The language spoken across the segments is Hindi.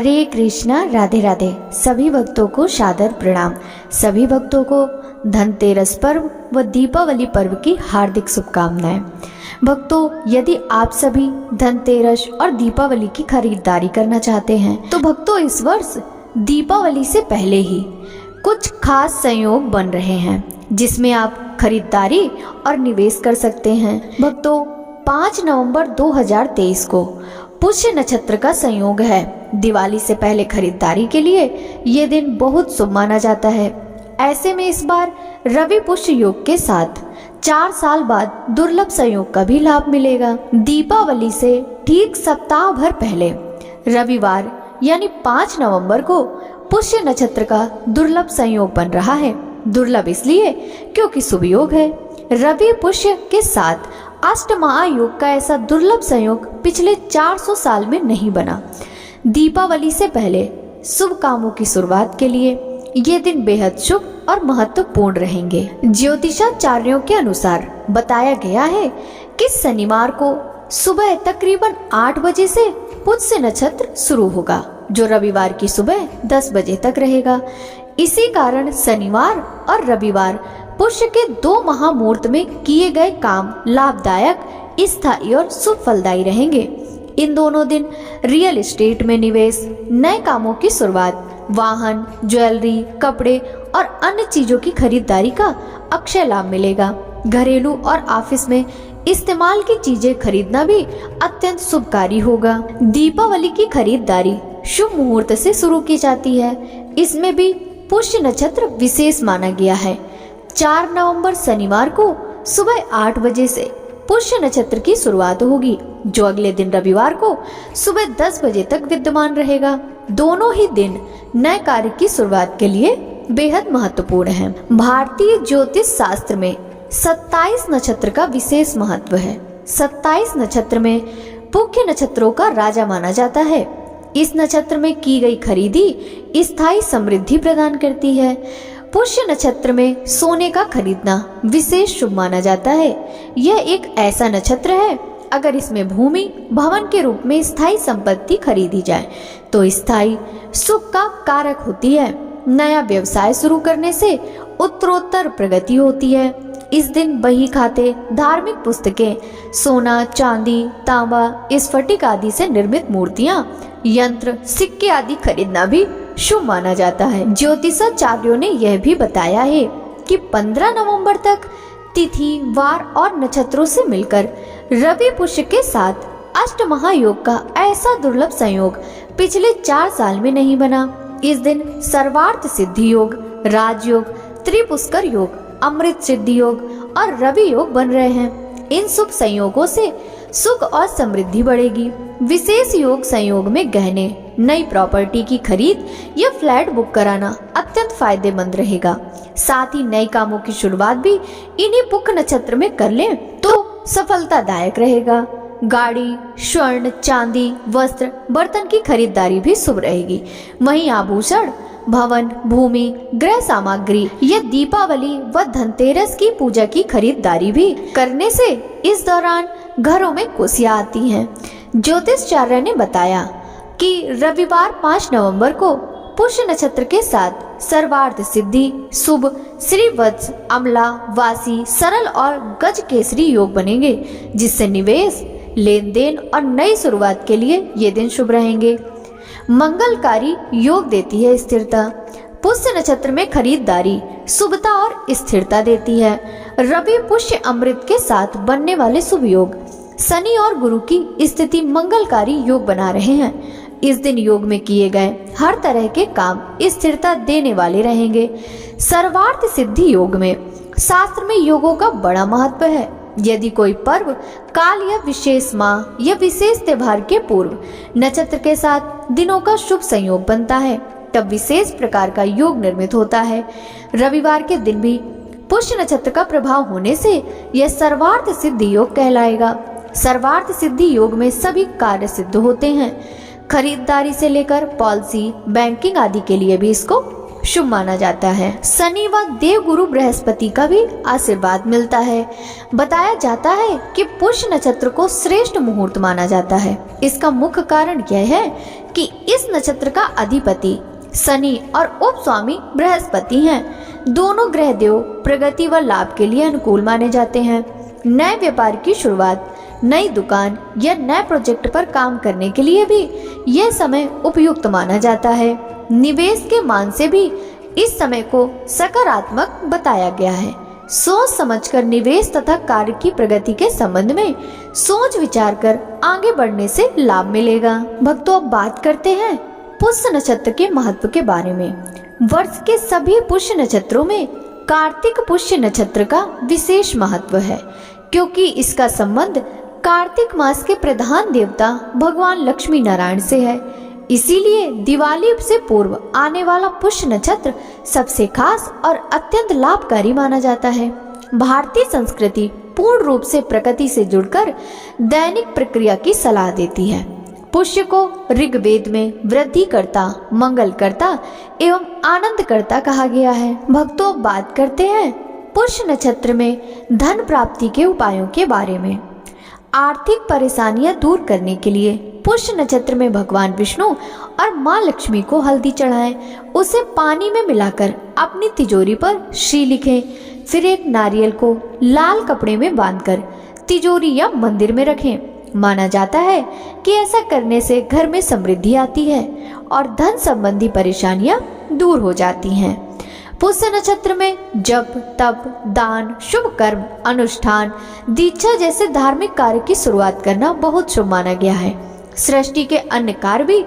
हरे कृष्णा, राधे राधे। सभी भक्तों को सादर प्रणाम। सभी भक्तों को धनतेरस पर्व व दीपावली पर्व की हार्दिक शुभकामनाएं। भक्तों, यदि आप सभी धनतेरस और दीपावली की खरीदारी करना चाहते हैं तो भक्तों, इस वर्ष दीपावली से पहले ही कुछ खास संयोग बन रहे हैं जिसमें आप खरीदारी और निवेश कर सकते हैं। भक्तों, 5 नवंबर 2023 को पुष्य नक्षत्र का संयोग है। दिवाली से पहले खरीदारी के लिए ये दिन बहुत शुभ माना जाता है। ऐसे में इस बार रवि पुष्य योग के साथ 4 साल बाद दुर्लभ संयोग का भी लाभ मिलेगा। दीपावली से ठीक सप्ताह भर पहले रविवार यानी 5 नवंबर को पुष्य नक्षत्र का दुर्लभ संयोग बन रहा है। दुर्लभ इसलिए क्योंकि शुभ योग है। रवि पुष्य के साथ अष्टमहायोग का ऐसा दुर्लभ संयोग पिछले 400 साल में नहीं बना। दीपावली से पहले शुभ कामों की शुरुआत के लिए ये दिन बेहद शुभ और महत्वपूर्ण रहेंगे। ज्योतिषाचार्यों के अनुसार बताया गया है कि शनिवार को सुबह तकरीबन 8 बजे से पुष्य नक्षत्र शुरू होगा, जो रविवार की सुबह 10 बजे तक रहेगा। इसी कारण शनिवार और रविवार पुष्य के 2 महामुहूर्त में किए गए काम लाभदायक, स्थायी और शुभ फलदायी रहेंगे। इन दोनों दिन रियल एस्टेट में निवेश, नए कामों की शुरुआत, वाहन, ज्वेलरी, कपड़े और अन्य चीजों की खरीदारी का अक्षय लाभ मिलेगा। घरेलू और ऑफिस में इस्तेमाल की चीजें खरीदना भी अत्यंत शुभकारी होगा। दीपावली की खरीदारी शुभ मुहूर्त से शुरू की जाती है। इसमें भी पुष्य नक्षत्र विशेष माना गया है। 4 नवंबर शनिवार को सुबह 8 बजे से पुष्य नक्षत्र की शुरुआत होगी, जो अगले दिन रविवार को सुबह 10 बजे तक विद्यमान रहेगा। दोनों ही दिन नए कार्य की शुरुआत के लिए बेहद महत्वपूर्ण है। भारतीय ज्योतिष शास्त्र में 27 नक्षत्र का विशेष महत्व है। 27 नक्षत्र में मुख्य नक्षत्रों का राजा माना जाता है। इस नक्षत्र में की गई खरीदी स्थायी समृद्धि प्रदान करती है। पुष्य नक्षत्र में सोने का खरीदना विशेष शुभ माना जाता है। यह एक ऐसा नक्षत्र है, अगर इसमें भूमि भवन के रूप में स्थायी संपत्ति खरीदी जाए तो स्थायी सुख का कारक होती है। नया व्यवसाय शुरू करने से उत्तरोत्तर प्रगति होती है। इस दिन बही खाते, धार्मिक पुस्तकें, सोना, चांदी, तांबा, स्फटिक आदि से निर्मित मूर्तियां, यंत्र, सिक्के आदि खरीदना भी शुभ माना जाता है। ज्योतिषाचार्यों ने यह भी बताया है कि 15 नवंबर तक तिथि, वार और नक्षत्रों से मिलकर रवि पुष्य के साथ अष्टमहायोग का ऐसा दुर्लभ संयोग पिछले 4 साल में नहीं बना। इस दिन सर्वार्थ सिद्धि योग, राजयोग, त्रिपुष्कर योग, अमृत सिद्धि योग और रवि योग बन रहे हैं। इन शुभ संयोगों से सुख और समृद्धि बढ़ेगी। विशेष योग संयोग में गहने, नई प्रॉपर्टी की खरीद या फ्लैट बुक कराना अत्यंत फायदेमंद रहेगा। साथ ही नए कामों की शुरुआत भी इन्हीं पुष्य नक्षत्र में कर लें तो सफलतादायक रहेगा। गाड़ी, स्वर्ण, चांदी, वस्त्र, बर्तन की खरीदारी भी शुभ रहेगी। वहीं आभूषण, भवन, भूमि, गृह सामग्री या दीपावली व धनतेरस की पूजा की खरीदारी भी करने से इस दौरान घरों में खुशियां आती हैं। ज्योतिषाचार्य ने बताया कि रविवार 5 नवंबर को पुष्य नक्षत्र के साथ सर्वार्थ सिद्धि, शुभ, श्रीवत्स, अमला, वासी, सरल और गज केसरी योग बनेंगे, जिससे निवेश, लेन देन और नई शुरुआत के लिए ये दिन शुभ रहेंगे। मंगलकारी योग देती है स्थिरता। पुष्य नक्षत्र में खरीदारी शुभता और स्थिरता देती है। रवि पुष्य अमृत के साथ बनने वाले शुभ योग शनि और गुरु की स्थिति मंगलकारी योग बना रहे हैं। इस दिन योग में किए गए हर तरह के काम स्थिरता देने वाले रहेंगे। सर्वार्थ सिद्धि योग में शास्त्र में योगों का बड़ा महत्व है। यदि कोई पर्व, काल या विशेष माह या विशेष त्योहार के पूर्व नक्षत्र के साथ दिनों का शुभ संयोग बनता है, तब विशेष प्रकार का योग निर्मित होता है। रविवार के दिन भी पुष्य नक्षत्र का प्रभाव होने से यह सर्वार्थ सिद्धि योग कहलाएगा। सर्वार्थ सिद्धि योग में सभी कार्य सिद्ध होते हैं। खरीदारी से लेकर पॉलिसी, बैंकिंग आदि के लिए भी इसको शुभ माना जाता है। शनि व देव गुरु बृहस्पति का भी आशीर्वाद मिलता है। बताया जाता है कि पुष्य नक्षत्र को श्रेष्ठ मुहूर्त माना जाता है। इसका मुख्य कारण यह है कि इस नक्षत्र का अधिपति शनि और उपस्वामी बृहस्पति हैं। दोनों ग्रह देव प्रगति व लाभ के लिए अनुकूल माने जाते हैं। नए व्यापार की शुरुआत, नई दुकान या नए प्रोजेक्ट पर काम करने के लिए भी यह समय उपयुक्त माना जाता है। निवेश के मान से भी इस समय को सकारात्मक बताया गया है। सोच समझकर निवेश तथा कार्य की प्रगति के संबंध में सोच विचार कर आगे बढ़ने से लाभ मिलेगा। भक्तों, अब बात करते हैं पुष्य नक्षत्र के महत्व के बारे में। वर्ष के सभी पुष्य नक्षत्रों में कार्तिक पुष्य नक्षत्र का विशेष महत्व है, क्योंकि इसका संबंध कार्तिक मास के प्रधान देवता भगवान लक्ष्मी नारायण से है। इसीलिए दिवाली से पूर्व आने वाला पुष्य नक्षत्र सबसे खास और अत्यंत लाभकारी माना जाता है। भारतीय संस्कृति पूर्ण रूप से प्रकृति से जुड़कर दैनिक प्रक्रिया की सलाह देती है। पुष्य को ऋग्वेद में वृद्धि करता, मंगल करता एवं आनंद करता कहा गया है। भक्तों, बात करते हैं पुष्य नक्षत्र में धन प्राप्ति के उपायों के बारे में। आर्थिक परेशानियां दूर करने के लिए पुष्य नक्षत्र में भगवान विष्णु और मां लक्ष्मी को हल्दी चढ़ाएं, उसे पानी में मिलाकर अपनी तिजोरी पर श्री लिखें, फिर एक नारियल को लाल कपड़े में बांधकर तिजोरी या मंदिर में रखें। माना जाता है कि ऐसा करने से घर में समृद्धि आती है और धन संबंधी परेशानियां दूर हो जाती हैं। पुष्य नक्षत्र में जप, तप, दान, शुभ कर्म, अनुष्ठान, दीक्षा जैसे धार्मिक कार्य की शुरुआत करना बहुत शुभ माना गया है। सृष्टि के अन्य कार्य भी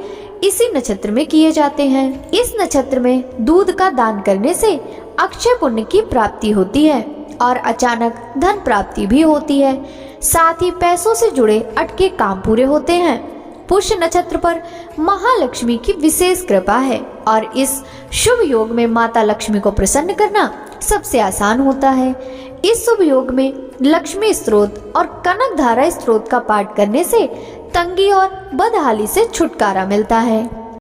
इसी नक्षत्र में किए जाते हैं। इस नक्षत्र में दूध का दान करने से अक्षय पुण्य की प्राप्ति होती है और अचानक धन प्राप्ति भी होती है। साथ ही पैसों से जुड़े अटके काम पूरे होते हैं। पुष्य नक्षत्र पर महालक्ष्मी की विशेष कृपा है और इस शुभ योग में माता लक्ष्मी को प्रसन्न करना सबसे आसान होता है। इस शुभ योग में लक्ष्मी स्तोत्र और कनक धारा स्तोत्र का पाठ करने से तंगी और बदहाली से छुटकारा मिलता है।